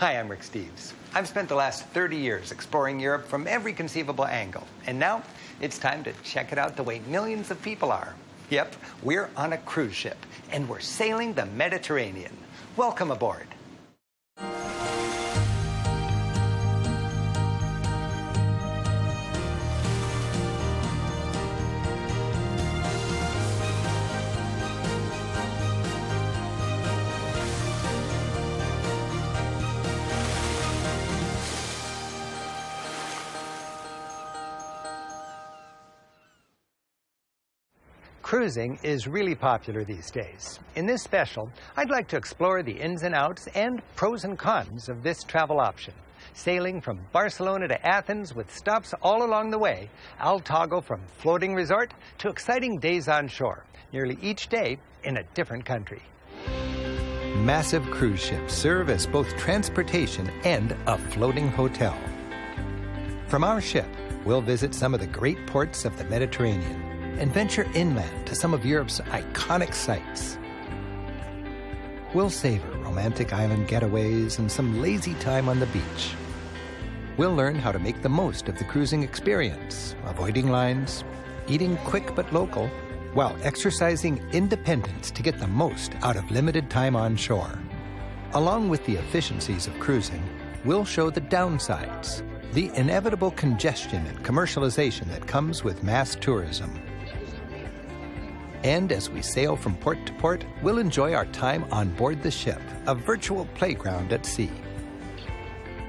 Hi, I'm Rick Steves. I've spent the last 30 years exploring Europe from every conceivable angle, and now it's time to check it out the way millions of people are. Yep, we're on a cruise ship, and we're sailing the Mediterranean. Welcome aboard. Cruising is really popular these days. In this special, I'd like to explore the ins and outs and pros and cons of this travel option. Sailing from Barcelona to Athens with stops all along the way, I'll toggle from floating resort to exciting days on shore, nearly each day in a different country. Massive cruise ships serve as both transportation and a floating hotel. From our ship, we'll visit some of the great ports of the Mediterranean and venture inland to some of Europe's iconic sites. We'll savor romantic island getaways and some lazy time on the beach. We'll learn how to make the most of the cruising experience, avoiding lines, eating quick but local, while exercising independence to get the most out of limited time on shore. Along with the efficiencies of cruising, we'll show the downsides, the inevitable congestion and commercialization that comes with mass tourism. And as we sail from port to port, we'll enjoy our time on board the ship, a virtual playground at sea.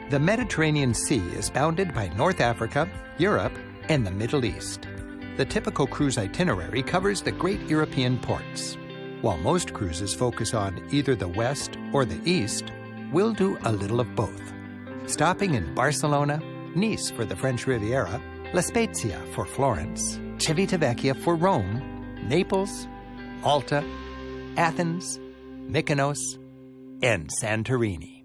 The Mediterranean Sea is bounded by North Africa, Europe, and the Middle East. The typical cruise itinerary covers the great European ports. While most cruises focus on either the west or the east, we'll do a little of both. Stopping in Barcelona, Nice for the French Riviera, La Spezia for Florence, Civitavecchia for Rome, Naples, Malta, Athens, Mykonos, and Santorini.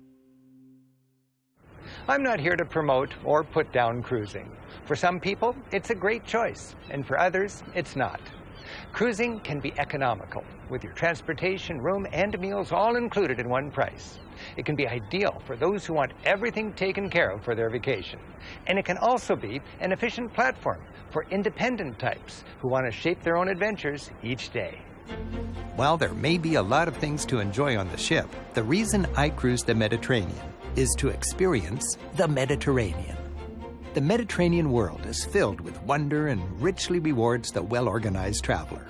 I'm not here to promote or put down cruising. For some people, it's a great choice, and for others, it's not. Cruising can be economical, with your transportation, room, and meals all included in one price. It can be ideal for those who want everything taken care of for their vacation. And it can also be an efficient platform for independent types who want to shape their own adventures each day. While there may be a lot of things to enjoy on the ship, the reason I cruise the Mediterranean is to experience the Mediterranean. The Mediterranean world is filled with wonder and richly rewards the well-organized traveler.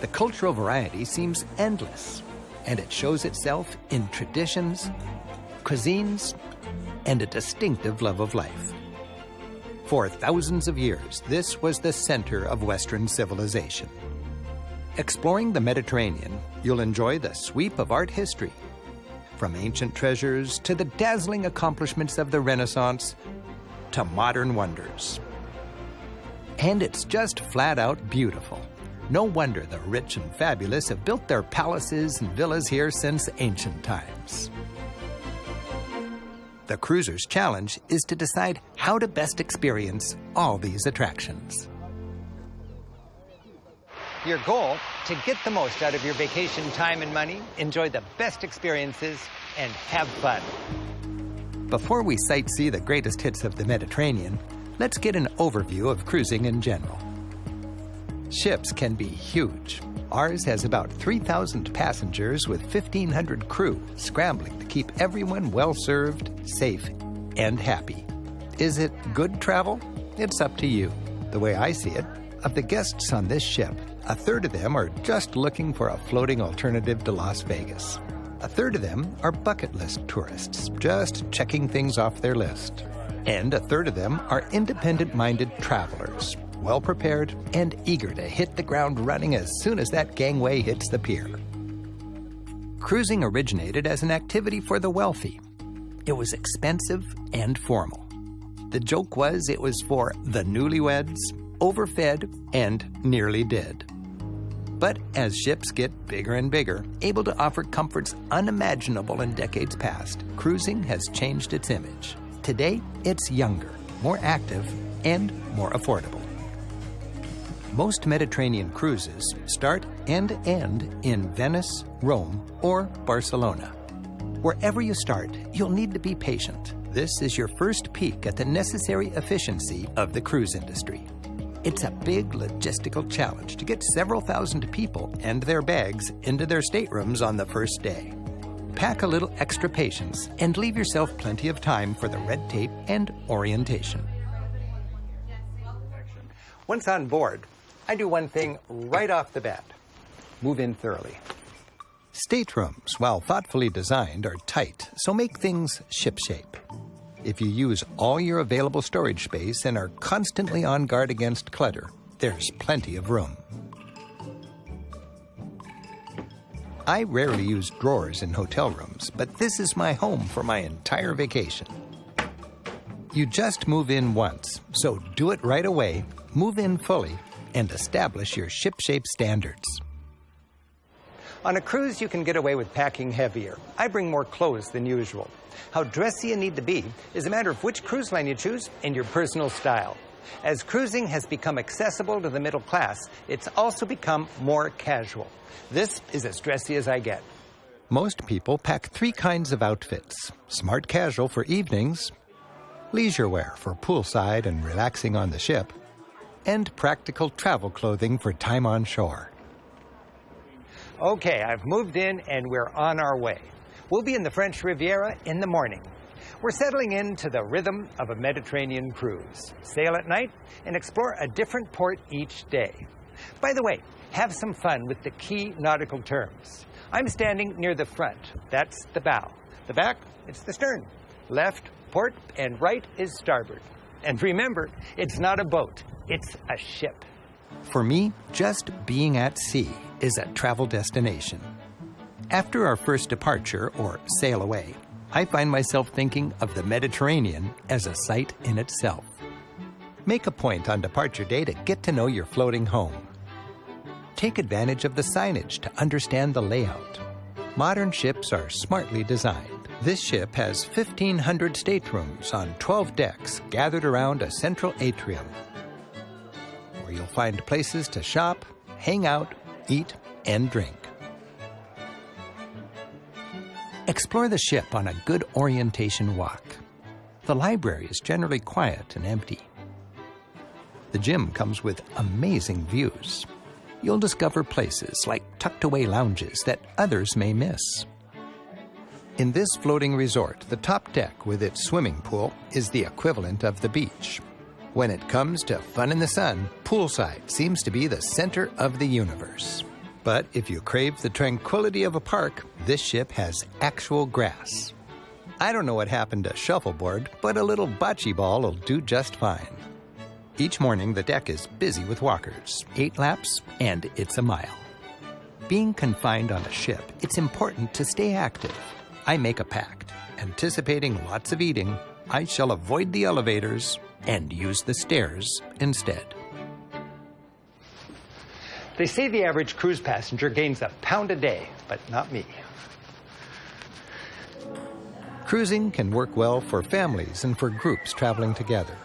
The cultural variety seems endless, and it shows itself in traditions, cuisines, and a distinctive love of life. For thousands of years, this was the center of Western civilization. Exploring the Mediterranean, you'll enjoy the sweep of art history, from ancient treasures to the dazzling accomplishments of the Renaissance to modern wonders. And it's just flat out beautiful. No wonder the rich and fabulous have built their palaces and villas here since ancient times. The cruiser's challenge is to decide how to best experience all these attractions. Your goal, to get the most out of your vacation time and money, enjoy the best experiences, and have fun. Before we sightsee the greatest hits of the Mediterranean, let's get an overview of cruising in general. Ships can be huge. Ours has about 3,000 passengers with 1,500 crew scrambling to keep everyone well-served, safe, and happy. Is it good travel? It's up to you. The way I see it, of the guests on this ship, a third of them are just looking for a floating alternative to Las Vegas. A third of them are bucket list tourists, just checking things off their list. And a third of them are independent-minded travelers, well-prepared and eager to hit the ground running as soon as that gangway hits the pier. Cruising originated as an activity for the wealthy. It was expensive and formal. The joke was it was for the newlyweds, overfed, and nearly dead. But as ships get bigger and bigger, able to offer comforts unimaginable in decades past, cruising has changed its image. Today, it's younger, more active, and more affordable. Most Mediterranean cruises start and end in Venice, Rome, or Barcelona. Wherever you start, you'll need to be patient. This is your first peek at the necessary efficiency of the cruise industry. It's a big logistical challenge to get several thousand people and their bags into their staterooms on the first day. Pack a little extra patience and leave yourself plenty of time for the red tape and orientation. Once on board, I do one thing right off the bat. Move in thoroughly. Staterooms, while thoughtfully designed, are tight, so make things shipshape. If you use all your available storage space and are constantly on guard against clutter, there's plenty of room. I rarely use drawers in hotel rooms, but this is my home for my entire vacation. You just move in once, so do it right away, move in fully, and establish your shipshape standards. On a cruise, you can get away with packing heavier. I bring more clothes than usual. How dressy you need to be is a matter of which cruise line you choose and your personal style. As cruising has become accessible to the middle class, it's also become more casual. This is as dressy as I get. Most people pack 3 kinds of outfits: smart casual for evenings, leisure wear for poolside and relaxing on the ship, and practical travel clothing for time on shore. Okay, I've moved in and we're on our way. We'll be in the French Riviera in the morning. We're settling into the rhythm of a Mediterranean cruise. Sail at night and explore a different port each day. By the way, have some fun with the key nautical terms. I'm standing near the front. That's the bow. The back, it's the stern. Left, port, and right is starboard. And remember, it's not a boat, it's a ship. For me, just being at sea is a travel destination. After our first departure, or sail away, I find myself thinking of the Mediterranean as a sight in itself. Make a point on departure day to get to know your floating home. Take advantage of the signage to understand the layout. Modern ships are smartly designed. This ship has 1,500 staterooms on 12 decks gathered around a central atrium, where you'll find places to shop, hang out, eat, and drink. Explore the ship on a good orientation walk. The library is generally quiet and empty. The gym comes with amazing views. You'll discover places like tucked-away lounges that others may miss. In this floating resort, the top deck with its swimming pool is the equivalent of the beach. When it comes to fun in the sun, poolside seems to be the center of the universe. But if you crave the tranquility of a park, this ship has actual grass. I don't know what happened to shuffleboard, but a little bocce ball will do just fine. Each morning, the deck is busy with walkers, 8 laps, and it's a mile. Being confined on a ship, it's important to stay active. I make a pact. Anticipating lots of eating, I shall avoid the elevators and use the stairs instead. They say the average cruise passenger gains £1 pound a day, but not me. Cruising can work well for families and for groups traveling together.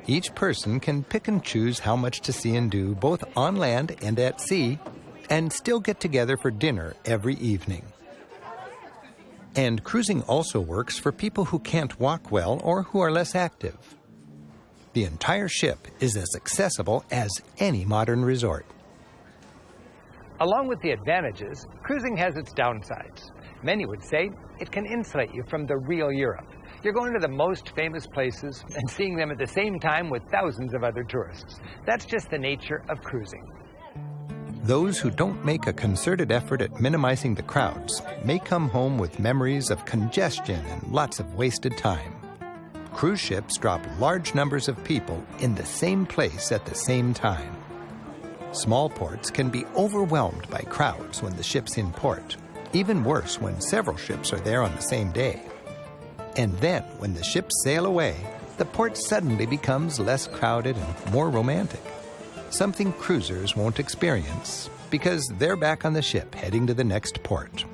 Each person can pick and choose how much to see and do both on land and at sea, and still get together for dinner every evening. And cruising also works for people who can't walk well or who are less active. The entire ship is as accessible as any modern resort. Along with the advantages, cruising has its downsides. Many would say it can insulate you from the real Europe. You're going to the most famous places and seeing them at the same time with thousands of other tourists. That's just the nature of cruising. Those who don't make a concerted effort at minimizing the crowds may come home with memories of congestion and lots of wasted time. Cruise ships drop large numbers of people in the same place at the same time. Small ports can be overwhelmed by crowds when the ship's in port. Even worse when several ships are there on the same day. And then, when the ships sail away, the port suddenly becomes less crowded and more romantic. Something cruisers won't experience because they're back on the ship heading to the next port.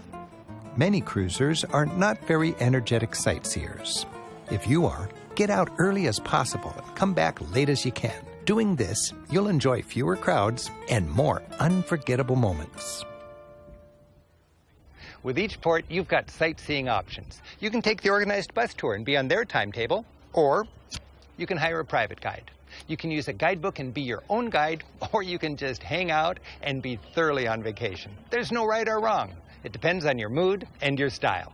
Many cruisers are not very energetic sightseers. If you are, get out early as possible and come back late as you can. Doing this, you'll enjoy fewer crowds and more unforgettable moments. With each port, you've got sightseeing options. You can take the organized bus tour and be on their timetable, or you can hire a private guide. You can use a guidebook and be your own guide, or you can just hang out and be thoroughly on vacation. There's no right or wrong. It depends on your mood and your style.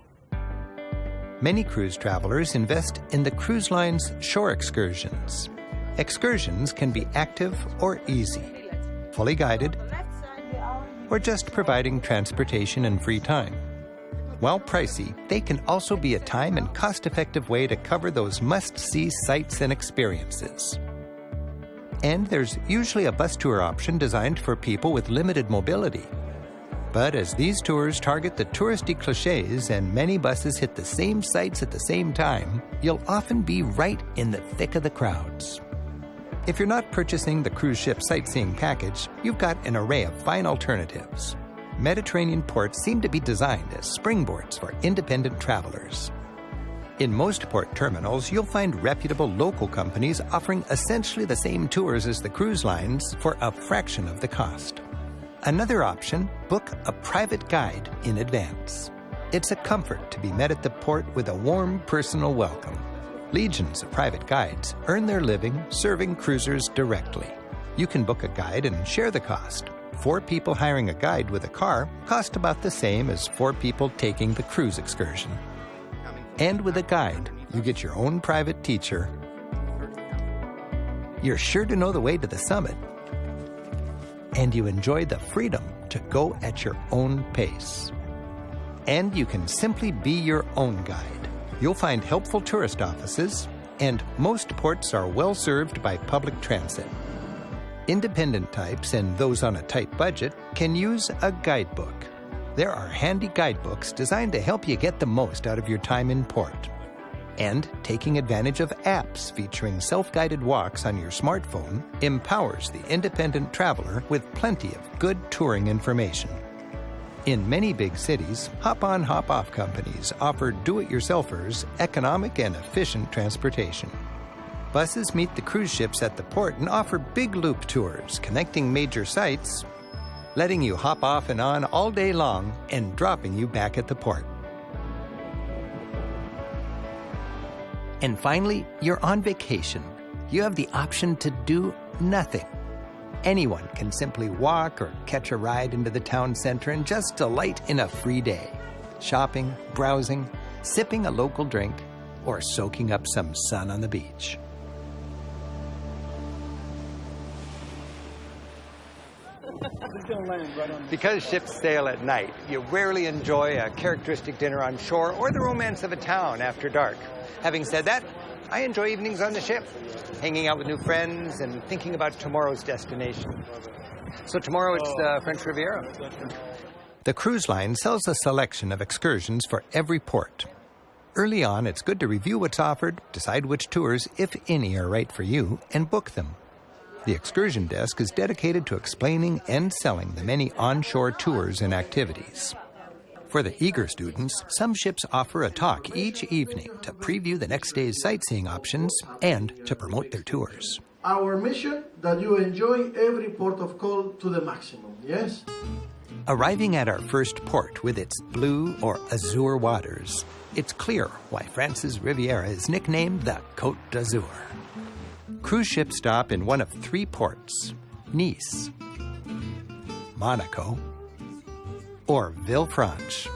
Many cruise travelers invest in the cruise line's shore excursions. Excursions can be active or easy, fully guided, or just providing transportation and free time. While pricey, they can also be a time and cost-effective way to cover those must-see sights and experiences. And there's usually a bus tour option designed for people with limited mobility. But as these tours target the touristy clichés and many buses hit the same sites at the same time, you'll often be right in the thick of the crowds. If you're not purchasing the cruise ship sightseeing package, you've got an array of fine alternatives. Mediterranean ports seem to be designed as springboards for independent travelers. In most port terminals, you'll find reputable local companies offering essentially the same tours as the cruise lines for a fraction of the cost. Another option, book a private guide in advance. It's a comfort to be met at the port with a warm, personal welcome. Legions of private guides earn their living serving cruisers directly. You can book a guide and share the cost. 4 people hiring a guide with a car cost about the same as 4 people taking the cruise excursion. And with a guide, you get your own private teacher. You're sure to know the way to the summit. And you enjoy the freedom to go at your own pace. And you can simply be your own guide. You'll find helpful tourist offices, and most ports are well served by public transit. Independent types and those on a tight budget can use a guidebook. There are handy guidebooks designed to help you get the most out of your time in port. And taking advantage of apps featuring self-guided walks on your smartphone empowers the independent traveler with plenty of good touring information. In many big cities, hop-on, hop-off companies offer do-it-yourselfers economic and efficient transportation. Buses meet the cruise ships at the port and offer big loop tours connecting major sites, letting you hop off and on all day long and dropping you back at the port. And finally, you're on vacation. You have the option to do nothing. Anyone can simply walk or catch a ride into the town center and just delight in a free day. Shopping, browsing, sipping a local drink, or soaking up some sun on the beach. Because ships sail at night, you rarely enjoy a characteristic dinner on shore or the romance of a town after dark. Having said that, I enjoy evenings on the ship, hanging out with new friends and thinking about tomorrow's destination. So tomorrow it's the French Riviera. The cruise line sells a selection of excursions for every port. Early on, it's good to review what's offered, decide which tours, if any, are right for you, and book them. The excursion desk is dedicated to explaining and selling the many onshore tours and activities. For the eager students, some ships offer a talk each evening to preview the next day's sightseeing options and to promote their tours. Our mission, that you enjoy every port of call to the maximum, yes? Arriving at our first port with its blue or azure waters, it's clear why France's Riviera is nicknamed the Côte d'Azur. Cruise ships stop in one of 3 ports, Nice, Monaco, or Villefranche.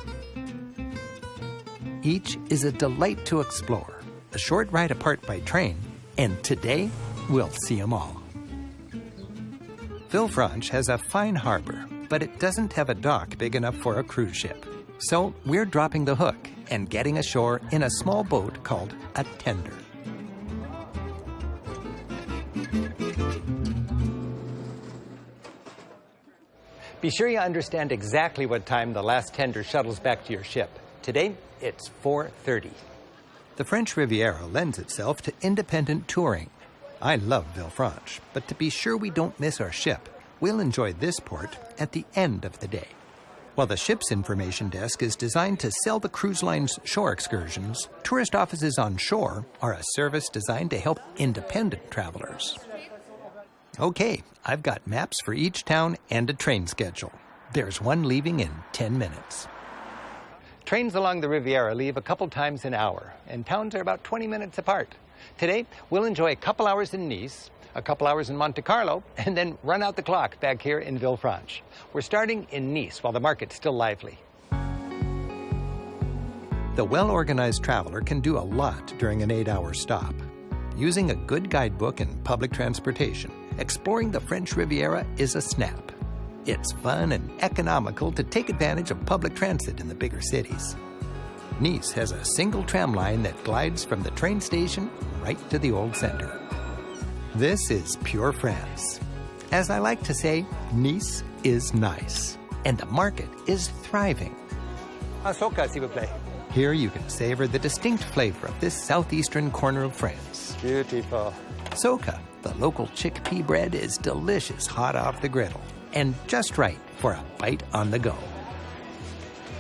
Each is a delight to explore, a short ride apart by train, and today we'll see them all. Villefranche has a fine harbor, but it doesn't have a dock big enough for a cruise ship. So we're dropping the hook and getting ashore in a small boat called a tender. Be sure you understand exactly what time the last tender shuttles back to your ship. Today, it's 4:30. The French Riviera lends itself to independent touring. I love Villefranche, but to be sure we don't miss our ship, we'll enjoy this port at the end of the day. While the ship's information desk is designed to sell the cruise line's shore excursions, tourist offices on shore are a service designed to help independent travelers. Okay, I've got maps for each town and a train schedule. There's one leaving in 10 minutes. Trains along the Riviera leave a couple times an hour, and towns are about 20 minutes apart. Today, we'll enjoy a couple hours in Nice, a couple hours in Monte Carlo, and then run out the clock back here in Villefranche. We're starting in Nice while the market's still lively. The well-organized traveler can do a lot during an 8-hour stop. Using a good guidebook and public transportation, exploring the French Riviera is a snap. It's fun and economical to take advantage of public transit in the bigger cities. Nice has a single tram line that glides from the train station right to the old center. This is pure France. As I like to say, Nice is nice, and the market is thriving. Un Soca, s'il vous plaît. Here you can savor the distinct flavor of this southeastern corner of France. Beautiful. Soca, the local chickpea bread, is delicious hot off the griddle and just right for a bite on the go.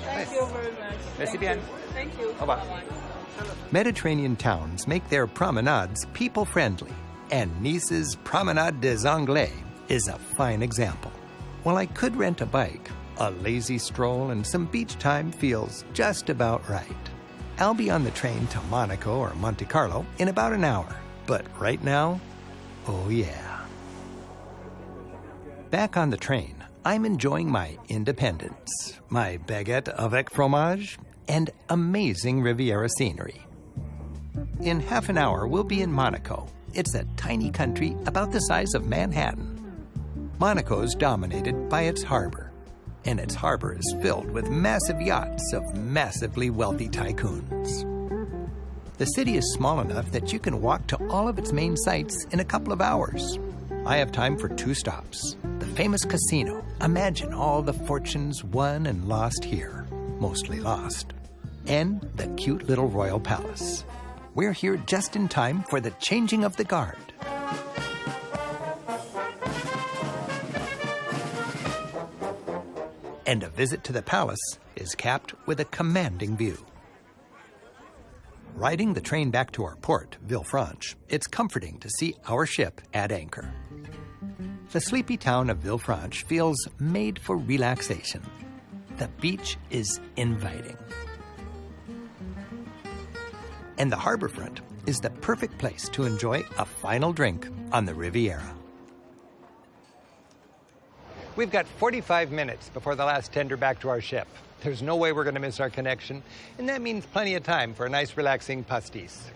Thank you very much. Merci bien. Thank you. Au revoir. Mediterranean towns make their promenades people-friendly, and Nice's Promenade des Anglais is a fine example. While I could rent a bike, a lazy stroll and some beach time feels just about right. I'll be on the train to Monaco or Monte Carlo in about an hour, but right now, oh yeah. Back on the train, I'm enjoying my independence, my baguette avec fromage, and amazing Riviera scenery. In half an hour, we'll be in Monaco. It's a tiny country about the size of Manhattan. Monaco's dominated by its harbor, and its harbor is filled with massive yachts of massively wealthy tycoons. The city is small enough that you can walk to all of its main sites in a couple of hours. I have time for 2 stops. The famous casino. Imagine all the fortunes won and lost here. Mostly lost. And the cute little royal palace. We're here just in time for the changing of the guard. And a visit to the palace is capped with a commanding view. Riding the train back to our port, Villefranche, it's comforting to see our ship at anchor. The sleepy town of Villefranche feels made for relaxation. The beach is inviting. And the harborfront is the perfect place to enjoy a final drink on the Riviera. We've got 45 minutes before the last tender back to our ship. There's no way we're going to miss our connection, and that means plenty of time for a nice, relaxing pastis.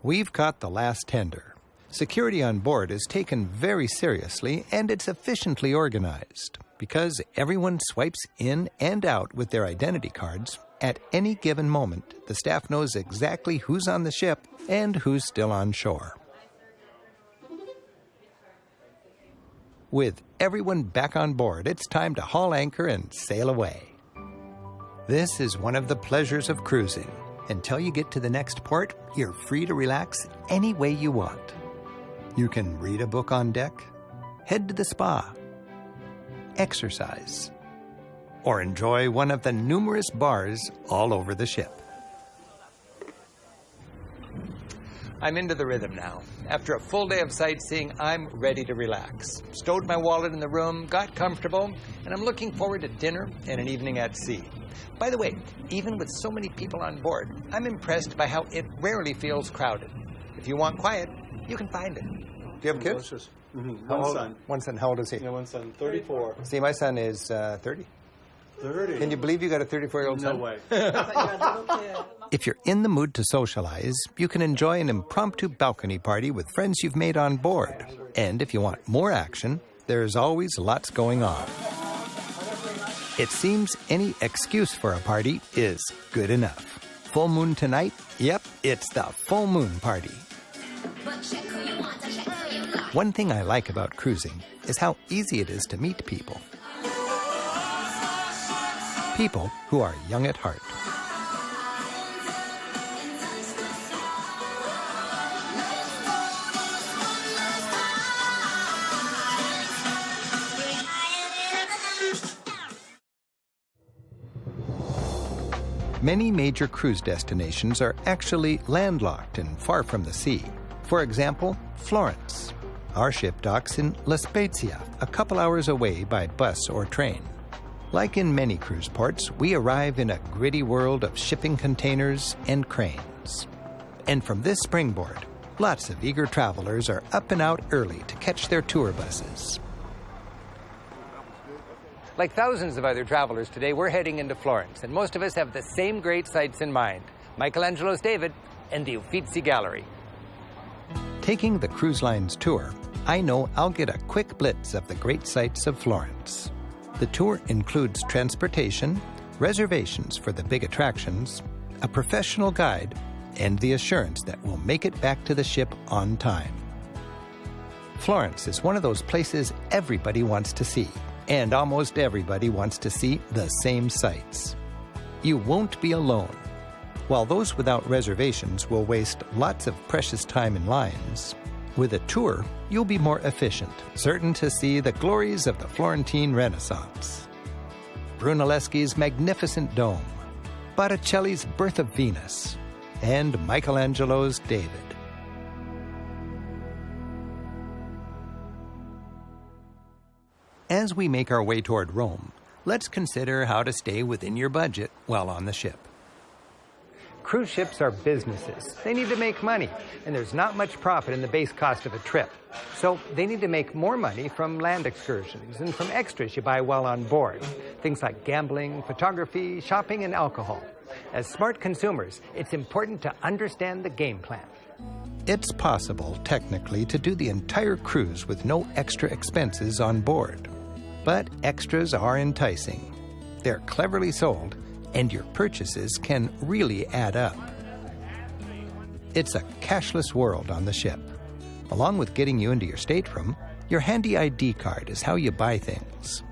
We've got the last tender. Security on board is taken very seriously, and it's efficiently organized because everyone swipes in and out with their identity cards. At any given moment, the staff knows exactly who's on the ship and who's still on shore. With everyone back on board, it's time to haul anchor and sail away. This is one of the pleasures of cruising. Until you get to the next port, you're free to relax any way you want. You can read a book on deck, head to the spa, exercise, or enjoy one of the numerous bars all over the ship. I'm into the rhythm now. After a full day of sightseeing, I'm ready to relax. Stowed my wallet in the room, got comfortable, and I'm looking forward to dinner and an evening at sea. By the way, even with so many people on board, I'm impressed by how it rarely feels crowded. If you want quiet, you can find it. Do you have kids? Mm-hmm. One son. One son. How old is he? Yeah, one son. 34. See, my son is 30. 30? Can you believe you got a 34-year-old son? No way. If you're in the mood to socialize, you can enjoy an impromptu balcony party with friends you've made on board. And if you want more action, there's always lots going on. It seems any excuse for a party is good enough. Full moon tonight? Yep, it's the full moon party. One thing I like about cruising is how easy it is to meet people. People who are young at heart. Many major cruise destinations are actually landlocked and far from the sea. For example, Florence. Our ship docks in La Spezia, a couple hours away by bus or train. Like in many cruise ports, we arrive in a gritty world of shipping containers and cranes. And from this springboard, lots of eager travelers are up and out early to catch their tour buses. Like thousands of other travelers today, we're heading into Florence, and most of us have the same great sights in mind: Michelangelo's David and the Uffizi Gallery. Taking the cruise line's tour, I know I'll get a quick blitz of the great sights of Florence. The tour includes transportation, reservations for the big attractions, a professional guide, and the assurance that we'll make it back to the ship on time. Florence is one of those places everybody wants to see, and almost everybody wants to see the same sights. You won't be alone. While those without reservations will waste lots of precious time in lines, with a tour, you'll be more efficient, certain to see the glories of the Florentine Renaissance, Brunelleschi's magnificent dome, Botticelli's Birth of Venus, and Michelangelo's David. As we make our way toward Rome, let's consider how to stay within your budget while on the ship. Cruise ships are businesses. They need to make money, and there's not much profit in the base cost of a trip. So they need to make more money from land excursions and from extras you buy while on board. Things like gambling, photography, shopping, and alcohol. As smart consumers, it's important to understand the game plan. It's possible, technically, to do the entire cruise with no extra expenses on board. But extras are enticing. They're cleverly sold, and your purchases can really add up. It's a cashless world on the ship. Along with getting you into your stateroom, your handy ID card is how you buy things.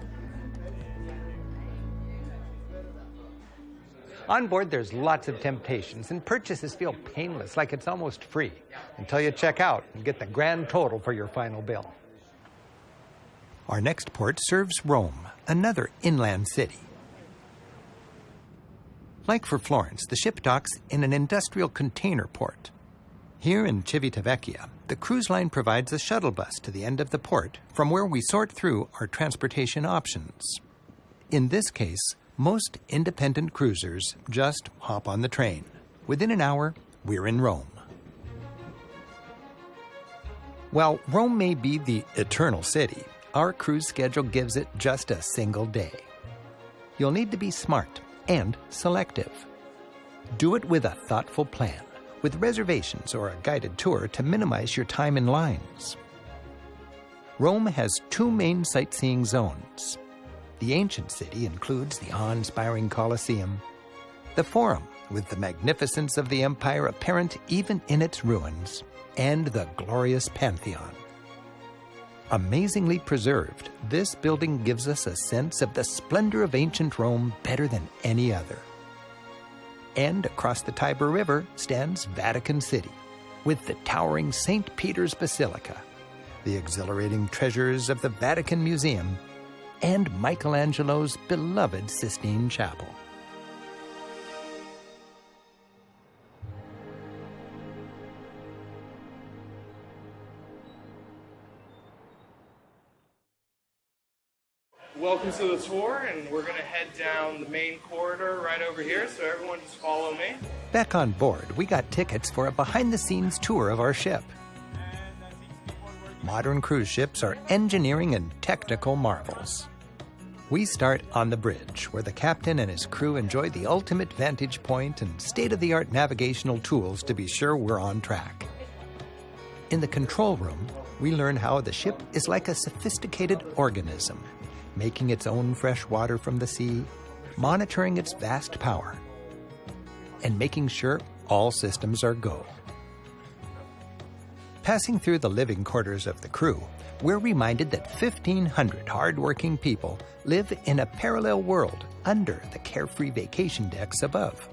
On board, there's lots of temptations, and purchases feel painless, like it's almost free, until you check out and get the grand total for your final bill. Our next port serves Rome, another inland city. Like for Florence, the ship docks in an industrial container port. Here in Civitavecchia, the cruise line provides a shuttle bus to the end of the port, from where we sort through our transportation options. In this case, most independent cruisers just hop on the train. Within an hour, we're in Rome. While Rome may be the eternal city, our cruise schedule gives it just a single day. You'll need to be smart and selective. Do it with a thoughtful plan, with reservations or a guided tour to minimize your time in lines. Rome has two main sightseeing zones. The ancient city includes the awe-inspiring Colosseum, the Forum, with the magnificence of the empire apparent even in its ruins, and the glorious Pantheon. Amazingly preserved, this building gives us a sense of the splendor of ancient Rome better than any other. And across the Tiber River stands Vatican City, with the towering St. Peter's Basilica, the exhilarating treasures of the Vatican Museum, and Michelangelo's beloved Sistine Chapel. Welcome to the tour, and we're going to head down the main corridor right over here, so everyone just follow me. Back on board, we got tickets for a behind-the-scenes tour of our ship. Modern cruise ships are engineering and technical marvels. We start on the bridge, where the captain and his crew enjoy the ultimate vantage point and state-of-the-art navigational tools to be sure we're on track. In the control room, we learn how the ship is like a sophisticated organism, making its own fresh water from the sea, monitoring its vast power, and making sure all systems are go. Passing through the living quarters of the crew, we're reminded that 1,500 hard-working people live in a parallel world under the carefree vacation decks above.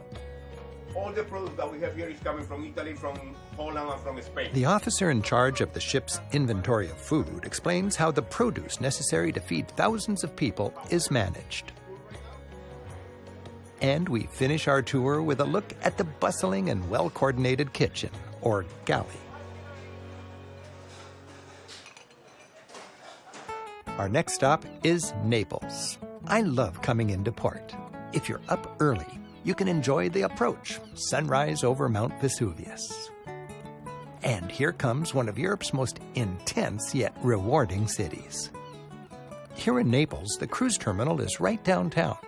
All the product that we have here is coming from Italy, from Holland, and from Spain. The officer in charge of the ship's inventory of food explains how the produce necessary to feed thousands of people is managed. And we finish our tour with a look at the bustling and well-coordinated kitchen, or galley. Our next stop is Naples. I love coming into port. If you're up early, you can enjoy the approach, sunrise over Mount Vesuvius. And here comes one of Europe's most intense yet rewarding cities. Here in Naples, the cruise terminal is right downtown.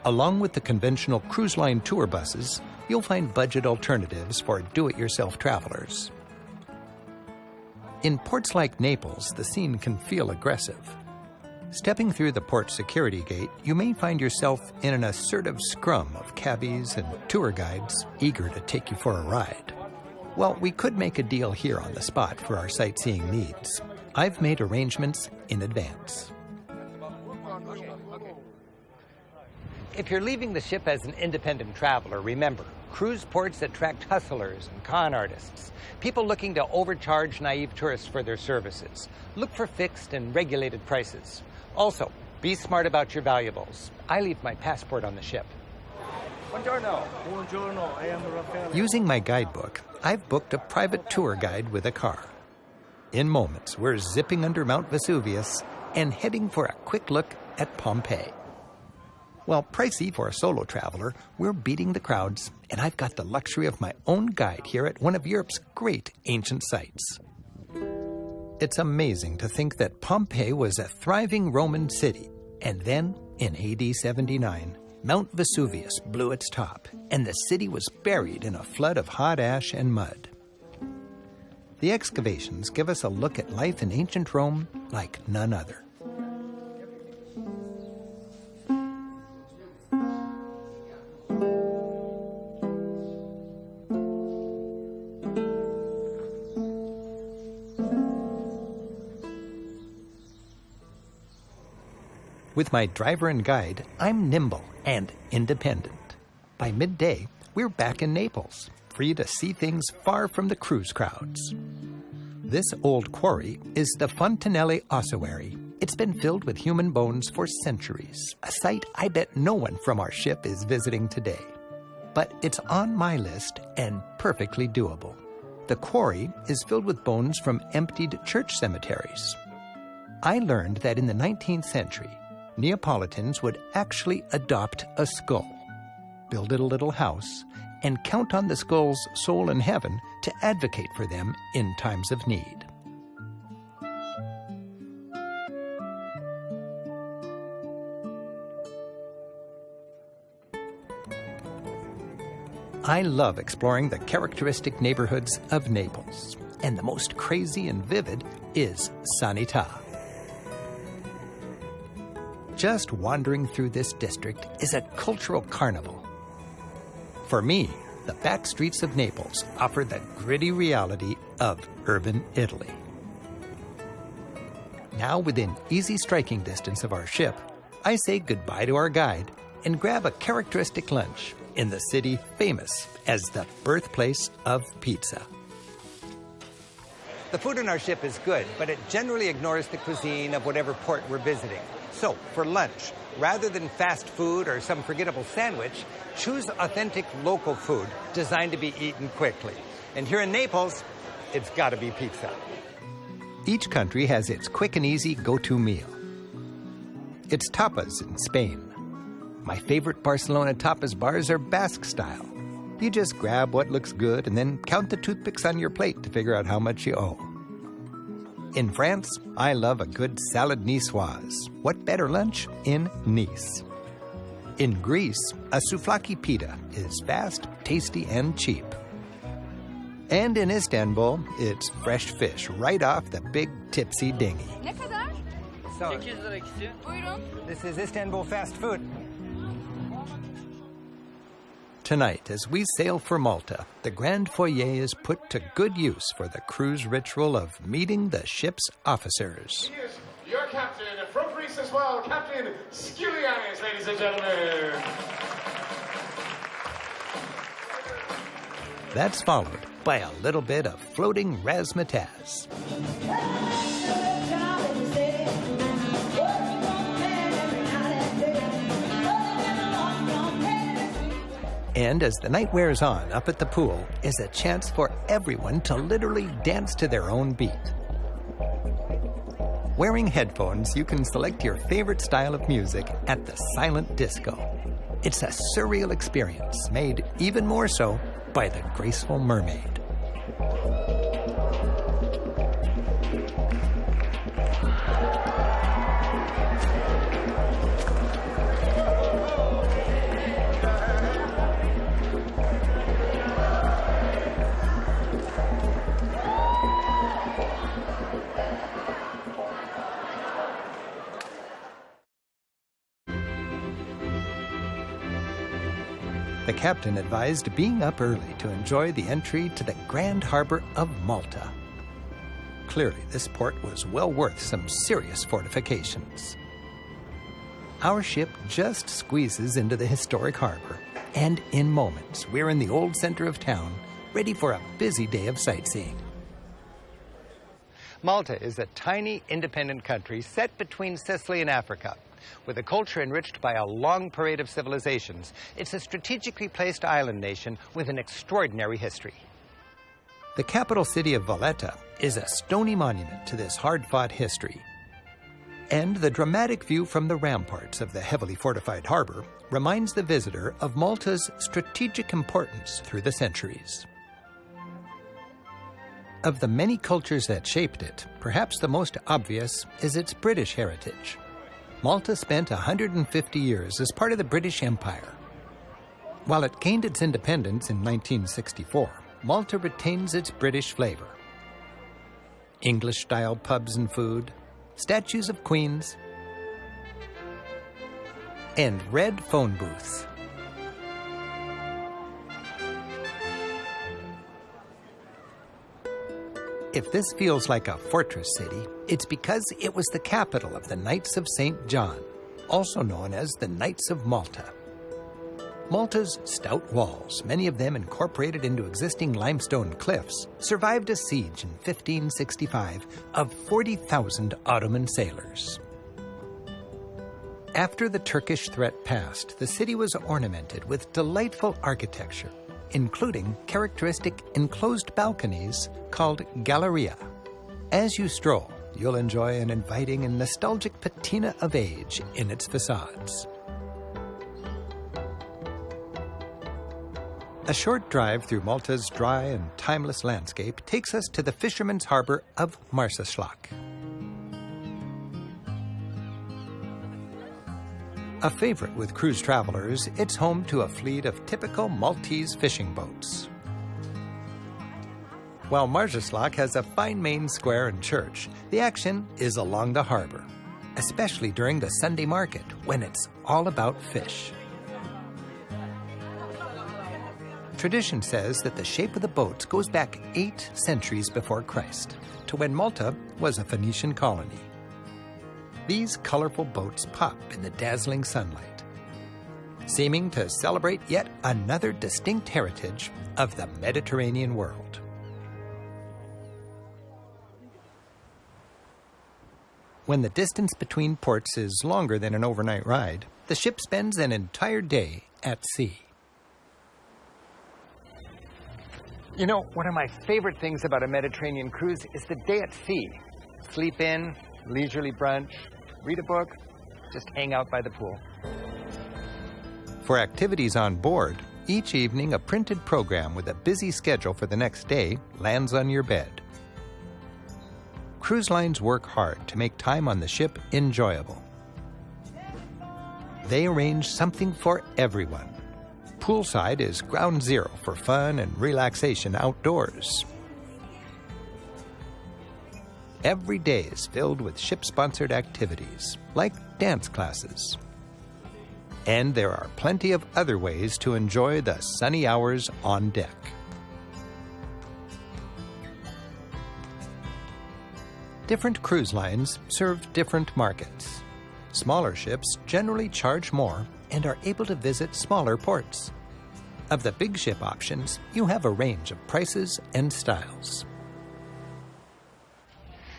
Along with the conventional cruise line tour buses, you'll find budget alternatives for do-it-yourself travelers. In ports like Naples, the scene can feel aggressive. Stepping through the port security gate, you may find yourself in an assertive scrum of cabbies and tour guides eager to take you for a ride. Well, we could make a deal here on the spot for our sightseeing needs. I've made arrangements in advance. If you're leaving the ship as an independent traveler, remember, cruise ports attract hustlers and con artists, people looking to overcharge naive tourists for their services. Look for fixed and regulated prices. Also, be smart about your valuables. I leave my passport on the ship. Buongiorno. Buongiorno. I am Raffaele. Using my guidebook, I've booked a private tour guide with a car. In moments, we're zipping under Mount Vesuvius and heading for a quick look at Pompeii. While pricey for a solo traveler, we're beating the crowds, and I've got the luxury of my own guide here at one of Europe's great ancient sites. It's amazing to think that Pompeii was a thriving Roman city, and then, in AD 79, Mount Vesuvius blew its top, and the city was buried in a flood of hot ash and mud. The excavations give us a look at life in ancient Rome like none other. With my driver and guide, I'm nimble and independent. By midday, we're back in Naples, free to see things far from the cruise crowds. This old quarry is the Fontanelle Ossuary. It's been filled with human bones for centuries, a site I bet no one from our ship is visiting today. But it's on my list and perfectly doable. The quarry is filled with bones from emptied church cemeteries. I learned that in the 19th century, Neapolitans would actually adopt a skull, build it a little house, and count on the skull's soul in heaven to advocate for them in times of need. I love exploring the characteristic neighborhoods of Naples, and the most crazy and vivid is Sanità. Just wandering through this district is a cultural carnival. For me, the back streets of Naples offer the gritty reality of urban Italy. Now within easy striking distance of our ship, I say goodbye to our guide and grab a characteristic lunch in the city famous as the birthplace of pizza. The food on our ship is good, but it generally ignores the cuisine of whatever port we're visiting. So, for lunch, rather than fast food or some forgettable sandwich, choose authentic local food designed to be eaten quickly. And here in Naples, it's got to be pizza. Each country has its quick and easy go-to meal. It's tapas in Spain. My favorite Barcelona tapas bars are Basque style. You just grab what looks good and then count the toothpicks on your plate to figure out how much you owe. In France, I love a good salad niçoise. What better lunch in Nice? In Greece, a souvlaki pita is fast, tasty, and cheap. And in Istanbul, it's fresh fish right off the big tipsy dinghy. Ne kadar? So, 800 lira istiyor. Buyurun. this is Istanbul fast food. Tonight, as we sail for Malta, the Grand Foyer is put to good use for the cruise ritual of meeting the ship's officers. Here's your captain from Greece as well, Captain Skiulianis, ladies and gentlemen. That's followed by a little bit of floating razzmatazz. And as the night wears on up at the pool is a chance for everyone to literally dance to their own beat. Wearing headphones, you can select your favorite style of music at the Silent Disco. It's a surreal experience, made even more so by the Graceful Mermaid. The captain advised being up early to enjoy the entry to the grand harbor of Malta. Clearly, this port was well worth some serious fortifications. Our ship just squeezes into the historic harbor, and in moments, we're in the old center of town, ready for a busy day of sightseeing. Malta is a tiny, independent country set between Sicily and Africa. With a culture enriched by a long parade of civilizations, it's a strategically placed island nation with an extraordinary history. The capital city of Valletta is a stony monument to this hard-fought history. And the dramatic view from the ramparts of the heavily fortified harbor reminds the visitor of Malta's strategic importance through the centuries. Of the many cultures that shaped it, perhaps the most obvious is its British heritage. Malta spent 150 years as part of the British Empire. While it gained its independence in 1964, Malta retains its British flavor. English-style pubs and food, statues of queens, and red phone booths. If this feels like a fortress city, it's because it was the capital of the Knights of St. John, also known as the Knights of Malta. Malta's stout walls, many of them incorporated into existing limestone cliffs, survived a siege in 1565 of 40,000 Ottoman sailors. After the Turkish threat passed, the city was ornamented with delightful architecture, including characteristic enclosed balconies called galleria. As you stroll, you'll enjoy an inviting and nostalgic patina of age in its facades. A short drive through Malta's dry and timeless landscape takes us to the fisherman's harbor of Marsaxlák. A favorite with cruise travelers, it's home to a fleet of typical Maltese fishing boats. While Marsaxlák has a fine main square and church, the action is along the harbor, especially during the Sunday market when it's all about fish. Tradition says that the shape of the boats goes back 8 centuries before Christ, to when Malta was a Phoenician colony. These colorful boats pop in the dazzling sunlight, seeming to celebrate yet another distinct heritage of the Mediterranean world. When the distance between ports is longer than an overnight ride, the ship spends an entire day at sea. You know, one of my favorite things about a Mediterranean cruise is the day at sea. Sleep in, leisurely brunch, read a book, just hang out by the pool. For activities on board, each evening a printed program with a busy schedule for the next day lands on your bed. Cruise lines work hard to make time on the ship enjoyable. They arrange something for everyone. Poolside is ground zero for fun and relaxation outdoors. Every day is filled with ship-sponsored activities, like dance classes. And there are plenty of other ways to enjoy the sunny hours on deck. Different cruise lines serve different markets. Smaller ships generally charge more and are able to visit smaller ports. Of the big ship options, you have a range of prices and styles.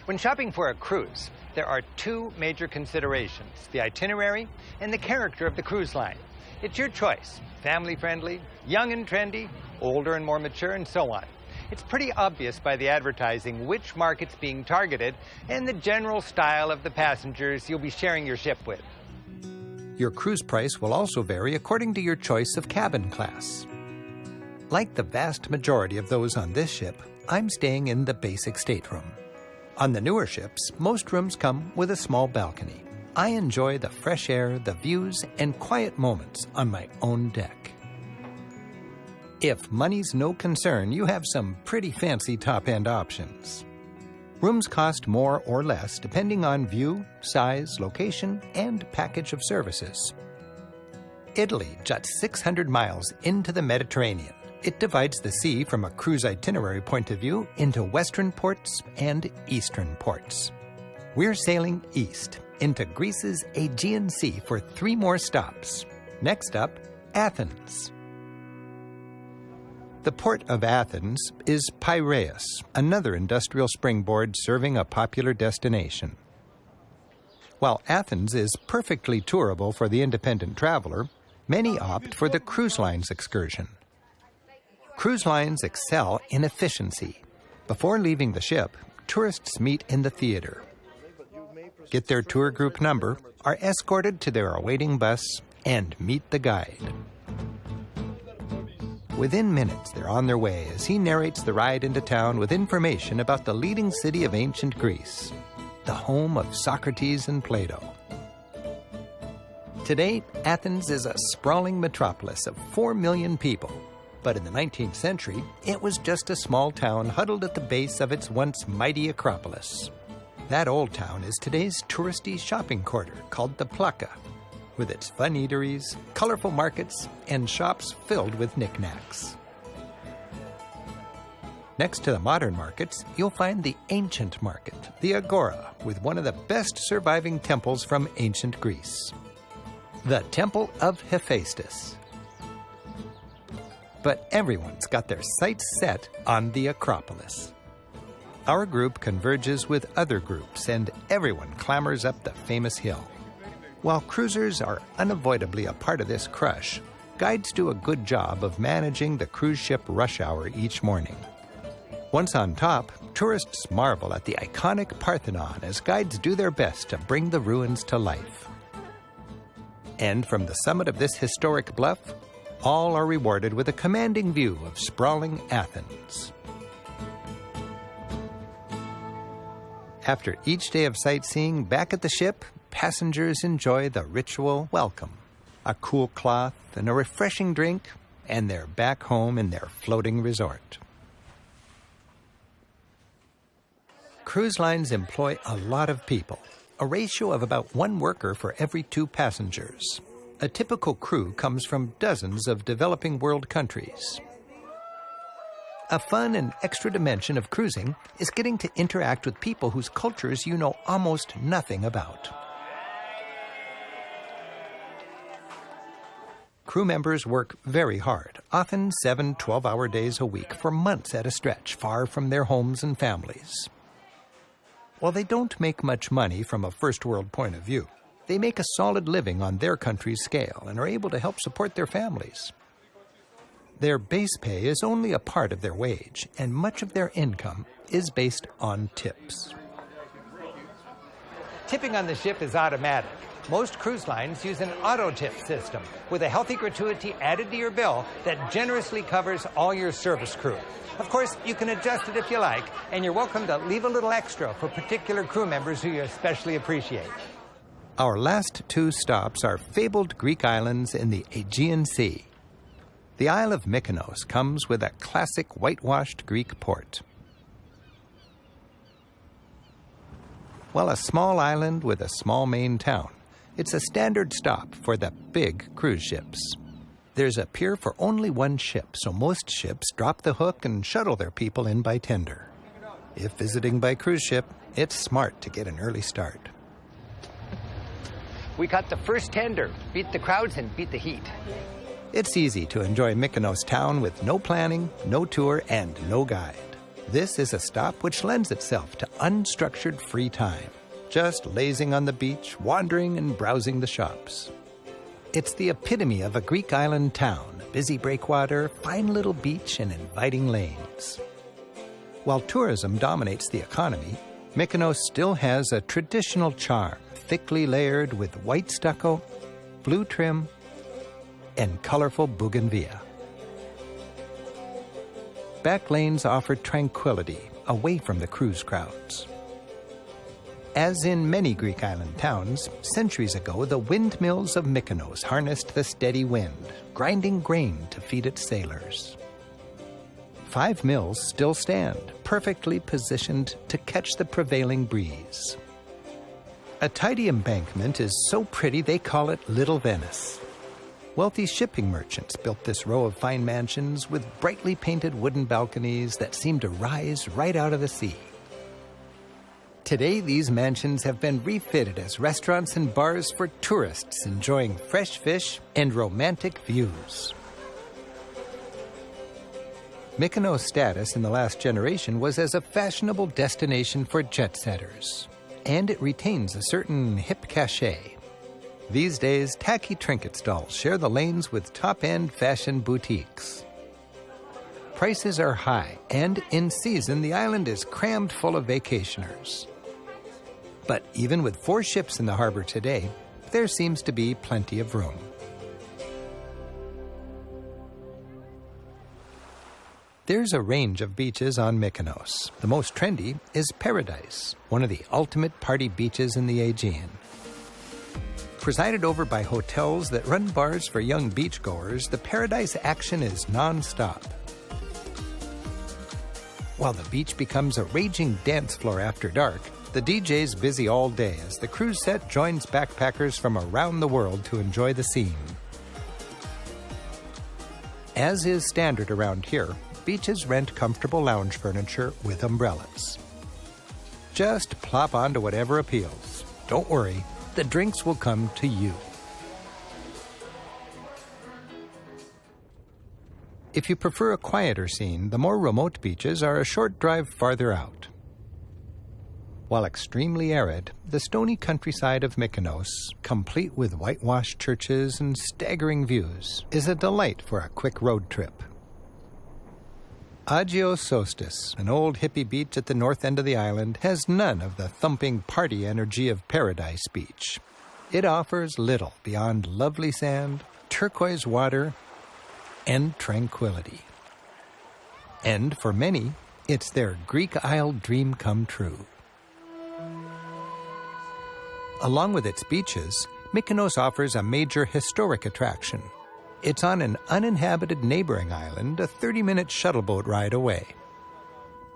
When shopping for a cruise, there are 2 major considerations: the itinerary and the character of the cruise line. It's your choice: family-friendly, young and trendy, older and more mature, and so on. It's pretty obvious by the advertising which market's being targeted and the general style of the passengers you'll be sharing your ship with. Your cruise price will also vary according to your choice of cabin class. Like the vast majority of those on this ship, I'm staying in the basic stateroom. On the newer ships, most rooms come with a small balcony. I enjoy the fresh air, the views, and quiet moments on my own deck. If money's no concern, you have some pretty fancy top-end options. Rooms cost more or less depending on view, size, location, and package of services. Italy juts 600 miles into the Mediterranean. It divides the sea from a cruise itinerary point of view into western ports and eastern ports. We're sailing east into Greece's Aegean Sea for 3 more stops. Next up, Athens. The port of Athens is Piraeus, another industrial springboard serving a popular destination. While Athens is perfectly tourable for the independent traveler, many opt for the cruise line's excursion. Cruise lines excel in efficiency. Before leaving the ship, tourists meet in the theater, get their tour group number, are escorted to their awaiting bus, and meet the guide. Within minutes, they're on their way as he narrates the ride into town with information about the leading city of ancient Greece, the home of Socrates and Plato. Today, Athens is a sprawling metropolis of 4 million people. But in the 19th century, it was just a small town huddled at the base of its once mighty Acropolis. That old town is today's touristy shopping quarter called the Plaka, with its fun eateries, colorful markets, and shops filled with knickknacks. Next to the modern markets, you'll find the ancient market, the Agora, with one of the best surviving temples from ancient Greece, the Temple of Hephaestus. But everyone's got their sights set on the Acropolis. Our group converges with other groups, and everyone clambers up the famous hill. While cruisers are unavoidably a part of this crush, guides do a good job of managing the cruise ship rush hour each morning. Once on top, tourists marvel at the iconic Parthenon as guides do their best to bring the ruins to life. And from the summit of this historic bluff, all are rewarded with a commanding view of sprawling Athens. After each day of sightseeing, back at the ship, passengers enjoy the ritual welcome, a cool cloth and a refreshing drink, and they're back home in their floating resort. Cruise lines employ a lot of people, a ratio of about 1 worker for every 2 passengers. A typical crew comes from dozens of developing world countries. A fun and extra dimension of cruising is getting to interact with people whose cultures you know almost nothing about. Crew members work very hard, often 7 12-hour days a week for months at a stretch, far from their homes and families. While they don't make much money from a first-world point of view, they make a solid living on their country's scale and are able to help support their families. Their base pay is only a part of their wage, and much of their income is based on tips. Tipping on the ship is automatic. Most cruise lines use an auto tip system with a healthy gratuity added to your bill that generously covers all your service crew. Of course, you can adjust it if you like, and you're welcome to leave a little extra for particular crew members who you especially appreciate. Our last 2 stops are fabled Greek islands in the Aegean Sea. The Isle of Mykonos comes with a classic whitewashed Greek port. While a small island with a small main town, it's a standard stop for the big cruise ships. There's a pier for only 1 ship, so most ships drop the hook and shuttle their people in by tender. If visiting by cruise ship, it's smart to get an early start. We caught the first tender, beat the crowds and beat the heat. It's easy to enjoy Mykonos town with no planning, no tour, and no guide. This is a stop which lends itself to unstructured free time, just lazing on the beach, wandering and browsing the shops. It's the epitome of a Greek island town, busy breakwater, fine little beach, and inviting lanes. While tourism dominates the economy, Mykonos still has a traditional charm, thickly layered with white stucco, blue trim, and colorful bougainvillea. Back lanes offer tranquility away from the cruise crowds. As in many Greek island towns, centuries ago, the windmills of Mykonos harnessed the steady wind, grinding grain to feed its sailors. 5 mills still stand, perfectly positioned to catch the prevailing breeze. A tidy embankment is so pretty they call it Little Venice. Wealthy shipping merchants built this row of fine mansions with brightly painted wooden balconies that seem to rise right out of the sea. Today, these mansions have been refitted as restaurants and bars for tourists enjoying fresh fish and romantic views. Mykonos' status in the last generation was as a fashionable destination for jet-setters, and it retains a certain hip cachet. These days, tacky trinket stalls share the lanes with top-end fashion boutiques. Prices are high, and in season, the island is crammed full of vacationers. But even with 4 ships in the harbor today, there seems to be plenty of room. There's a range of beaches on Mykonos. The most trendy is Paradise, one of the ultimate party beaches in the Aegean. Presided over by hotels that run bars for young beachgoers, the Paradise action is non-stop. While the beach becomes a raging dance floor after dark, the DJ's busy all day as the cruise set joins backpackers from around the world to enjoy the scene. As is standard around here, beaches rent comfortable lounge furniture with umbrellas. Just plop onto whatever appeals. Don't worry, the drinks will come to you. If you prefer a quieter scene, the more remote beaches are a short drive farther out. While extremely arid, the stony countryside of Mykonos, complete with whitewashed churches and staggering views, is a delight for a quick road trip. Agios Sostis, an old hippie beach at the north end of the island, has none of the thumping party energy of Paradise Beach. It offers little beyond lovely sand, turquoise water, and tranquility. And for many, it's their Greek Isle dream come true. Along with its beaches, Mykonos offers a major historic attraction. It's on an uninhabited neighboring island, a 30-minute shuttle boat ride away.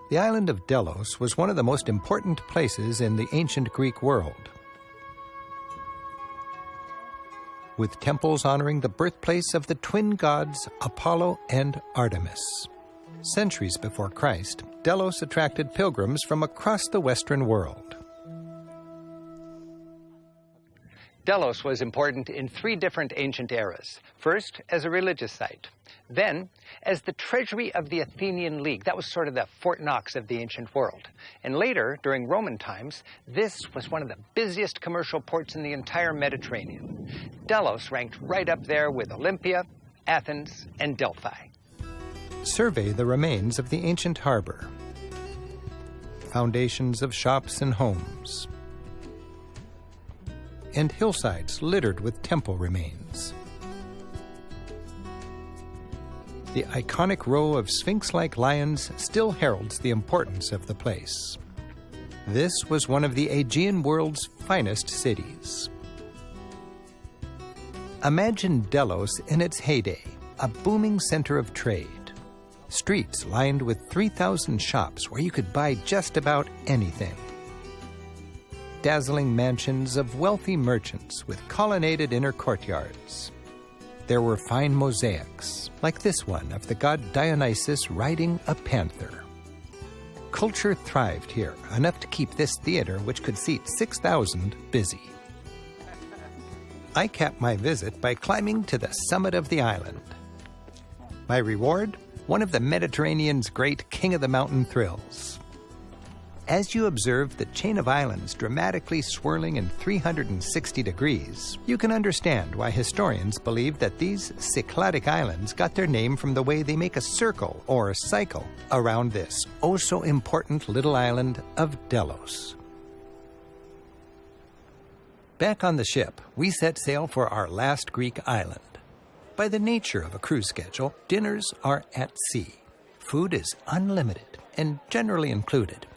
The island of Delos was one of the most important places in the ancient Greek world, with temples honoring the birthplace of the twin gods Apollo and Artemis. Centuries before Christ, Delos attracted pilgrims from across the Western world. Delos was important in 3 different ancient eras. First, as a religious site. Then, as the treasury of the Athenian League. That was sort of the Fort Knox of the ancient world. And later, during Roman times, this was one of the busiest commercial ports in the entire Mediterranean. Delos ranked right up there with Olympia, Athens, and Delphi. Survey the remains of the ancient harbor. Foundations of shops and homes, and hillsides littered with temple remains. The iconic row of sphinx-like lions still heralds the importance of the place. This was one of the Aegean world's finest cities. Imagine Delos in its heyday, a booming center of trade. Streets lined with 3,000 shops where you could buy just about anything. Dazzling mansions of wealthy merchants with colonnaded inner courtyards. There were fine mosaics, like this one of the god Dionysus riding a panther. Culture thrived here, enough to keep this theater, which could seat 6,000, busy. I capped my visit by climbing to the summit of the island. My reward? One of the Mediterranean's great King of the Mountain thrills. As you observe the chain of islands dramatically swirling in 360 degrees, you can understand why historians believe that these Cycladic islands got their name from the way they make a circle or a cycle around this oh-so-important little island of Delos. Back on the ship, we set sail for our last Greek island. By the nature of a cruise schedule, dinners are at sea. Food is unlimited and generally included.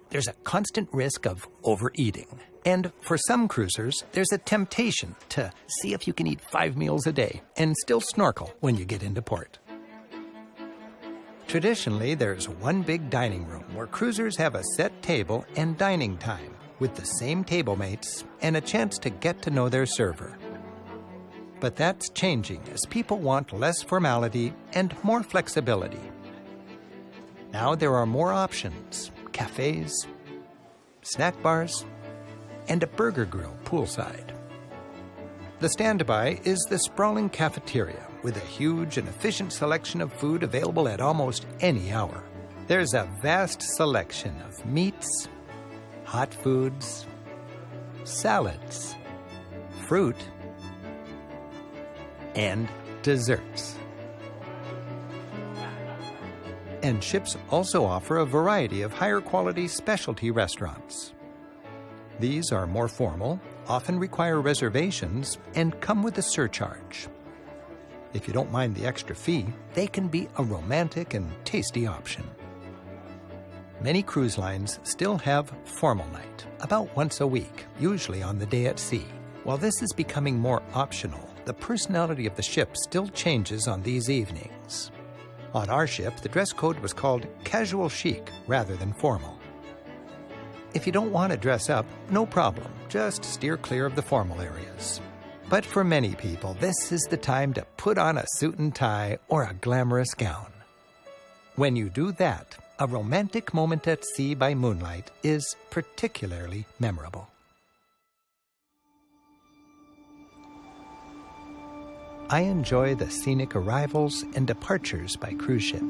There's a constant risk of overeating. And for some cruisers, there's a temptation to see if you can eat 5 meals a day and still snorkel when you get into port. Traditionally, there's one big dining room where cruisers have a set table and dining time with the same table mates and a chance to get to know their server. But that's changing as people want less formality and more flexibility. Now there are more options, cafes, snack bars, and a burger grill poolside. The standby is the sprawling cafeteria with a huge and efficient selection of food available at almost any hour. There's a vast selection of meats, hot foods, salads, fruit, and desserts. And ships also offer a variety of higher quality specialty restaurants. These are more formal, often require reservations, and come with a surcharge. If you don't mind the extra fee, they can be a romantic and tasty option. Many cruise lines still have formal night, about once a week, usually on the day at sea. While this is becoming more optional, the personality of the ship still changes on these evenings. On our ship, the dress code was called casual chic rather than formal. If you don't want to dress up, no problem. Just steer clear of the formal areas. But for many people, this is the time to put on a suit and tie or a glamorous gown. When you do that, a romantic moment at sea by moonlight is particularly memorable. I enjoy the scenic arrivals and departures by cruise ship.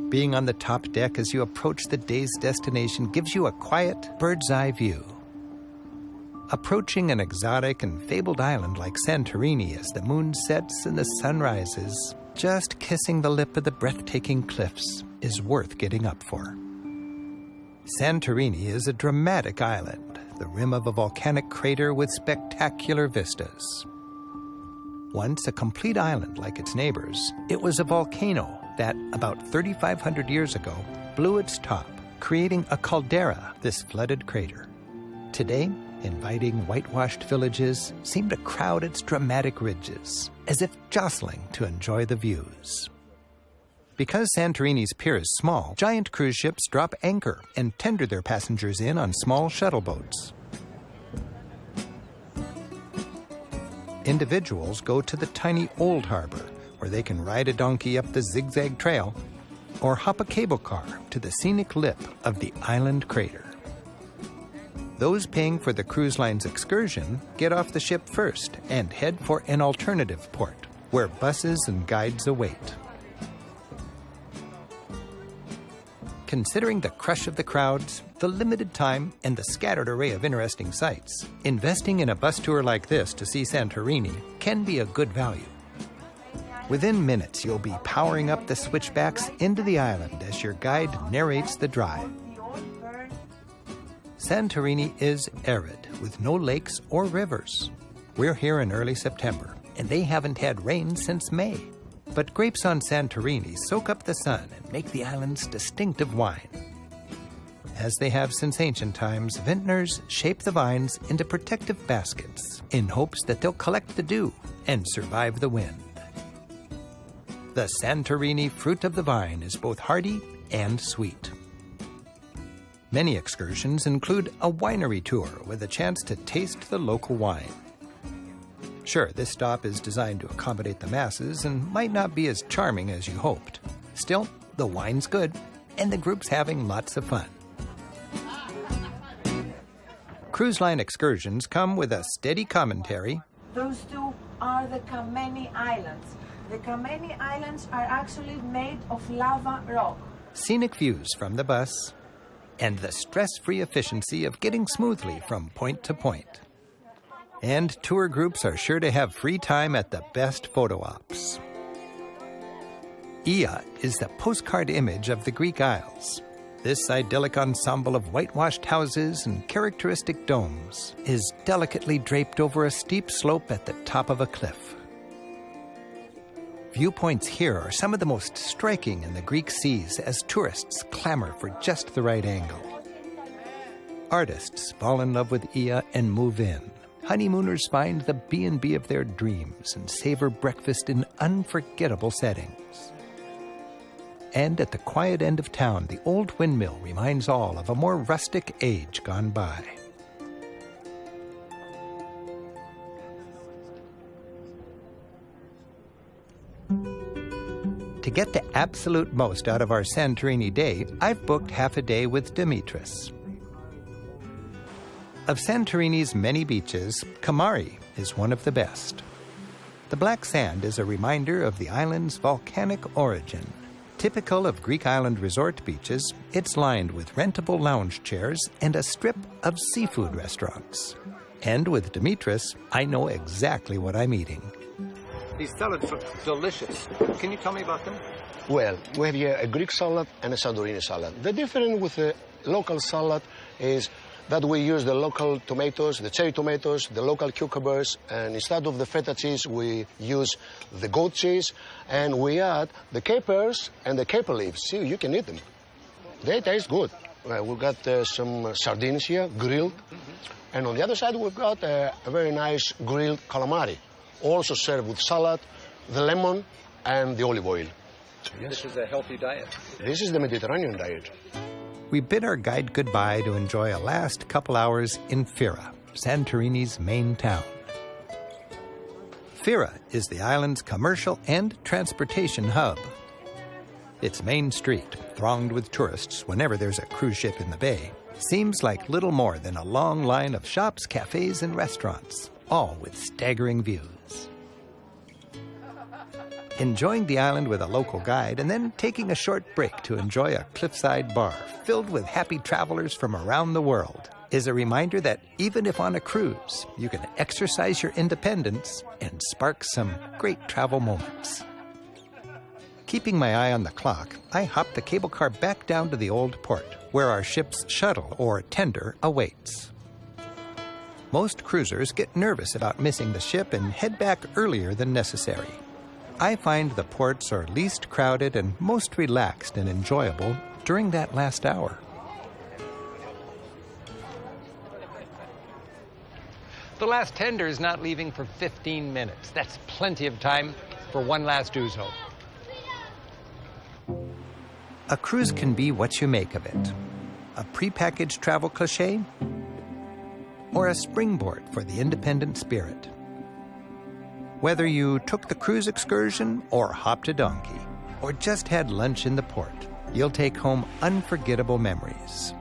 Being on the top deck as you approach the day's destination gives you a quiet, bird's-eye view. Approaching an exotic and fabled island like Santorini as the moon sets and the sun rises, just kissing the lip of the breathtaking cliffs is worth getting up for. Santorini is a dramatic island, the rim of a volcanic crater with spectacular vistas. Once a complete island like its neighbors, it was a volcano that, about 3,500 years ago, blew its top, creating a caldera, this flooded crater. Today, inviting whitewashed villages seem to crowd its dramatic ridges, as if jostling to enjoy the views. Because Santorini's pier is small, giant cruise ships drop anchor and tender their passengers in on small shuttle boats. Individuals go to the tiny Old Harbor, where they can ride a donkey up the zigzag trail, or hop a cable car to the scenic lip of the island crater. Those paying for the cruise line's excursion get off the ship first and head for an alternative port, where buses and guides await. Considering the crush of the crowds, the limited time, and the scattered array of interesting sights, investing in a bus tour like this to see Santorini can be a good value. Within minutes, you'll be powering up the switchbacks into the island as your guide narrates the drive. Santorini is arid, with no lakes or rivers. We're here in early September, and they haven't had rain since May. But grapes on Santorini soak up the sun and make the island's distinctive wine. As they have since ancient times, vintners shape the vines into protective baskets in hopes that they'll collect the dew and survive the wind. The Santorini fruit of the vine is both hearty and sweet. Many excursions include a winery tour with a chance to taste the local wine. Sure, this stop is designed to accommodate the masses and might not be as charming as you hoped. Still, the wine's good, and the group's having lots of fun. Cruise line excursions come with a steady commentary. Those two are the Kameni Islands. The Kameni Islands are actually made of lava rock. Scenic views from the bus. and the stress-free efficiency of getting smoothly from point to point. And tour groups are sure to have free time at the best photo ops. Oia is the postcard image of the Greek Isles. This idyllic ensemble of whitewashed houses and characteristic domes is delicately draped over a steep slope at the top of a cliff. Viewpoints here are some of the most striking in the Greek seas as tourists clamor for just the right angle. Artists fall in love with Oia and move in. Honeymooners find the B&B of their dreams and savor breakfast in unforgettable settings. And at the quiet end of town, the old windmill reminds all of a more rustic age gone by. To get the absolute most out of our Santorini day, I've booked half a day with Dimitris. Of Santorini's many beaches, Kamari is one of the best. The black sand is a reminder of the island's volcanic origin. Typical of Greek island resort beaches, it's lined with rentable lounge chairs and a strip of seafood restaurants. And with Dimitris, I know exactly what I'm eating. These salads look delicious. Can you tell me about them? Well, we have here a Greek salad and a Santorini salad. The difference with the local salad is that we use the local tomatoes, the cherry tomatoes, the local cucumbers, and instead of the feta cheese, we use the goat cheese, and we add the capers and the caper leaves. See, you can eat them. They taste good. We've got some sardines here, grilled, and on the other side, we've got a very nice grilled calamari, also served with salad, the lemon, and the olive oil. Yes. This is a healthy diet. This is the Mediterranean diet. We bid our guide goodbye to enjoy a last couple hours in Fira, Santorini's main town. Fira is the island's commercial and transportation hub. Its main street, thronged with tourists whenever there's a cruise ship in the bay, seems like little more than a long line of shops, cafes, and restaurants, all with staggering views. Enjoying the island with a local guide and then taking a short break to enjoy a cliffside bar filled with happy travelers from around the world is a reminder that even if on a cruise, you can exercise your independence and spark some great travel moments. Keeping my eye on the clock, I hop the cable car back down to the old port, where our ship's shuttle or tender awaits. Most cruisers get nervous about missing the ship and head back earlier than necessary. I find the ports are least crowded and most relaxed and enjoyable during that last hour. The last tender is not leaving for 15 minutes. That's plenty of time for one last ouzo. A cruise can be what you make of it. A prepackaged travel cliché, or a springboard for the independent spirit. Whether you took the cruise excursion or hopped a donkey, or just had lunch in the port, you'll take home unforgettable memories.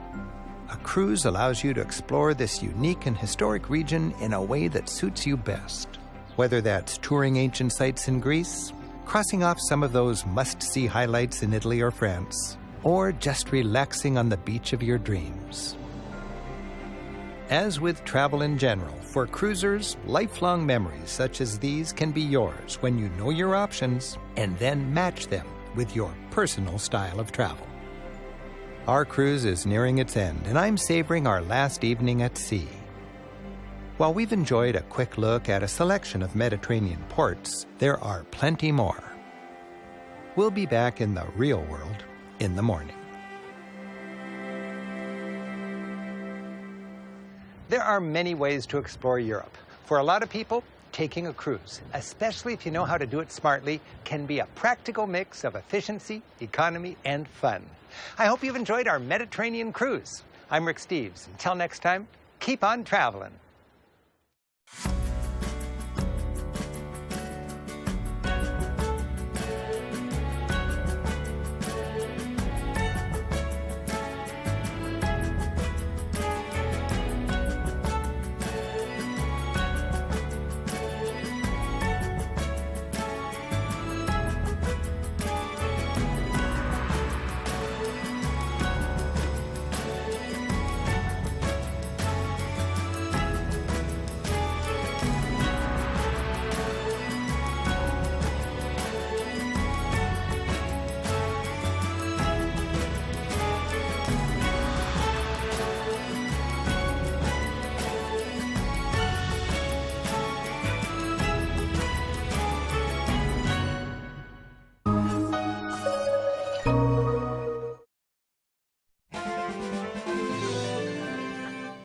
A cruise allows you to explore this unique and historic region in a way that suits you best. Whether that's touring ancient sites in Greece, crossing off some of those must-see highlights in Italy or France, or just relaxing on the beach of your dreams. As with travel in general, for cruisers, lifelong memories such as these can be yours when you know your options and then match them with your personal style of travel. Our cruise is nearing its end, and I'm savoring our last evening at sea. While we've enjoyed a quick look at a selection of Mediterranean ports, there are plenty more. We'll be back in the real world in the morning. There are many ways to explore Europe. For a lot of people, taking a cruise, especially if you know how to do it smartly, can be a practical mix of efficiency, economy, and fun. I hope you've enjoyed our Mediterranean cruise. I'm Rick Steves. Until next time, keep on traveling.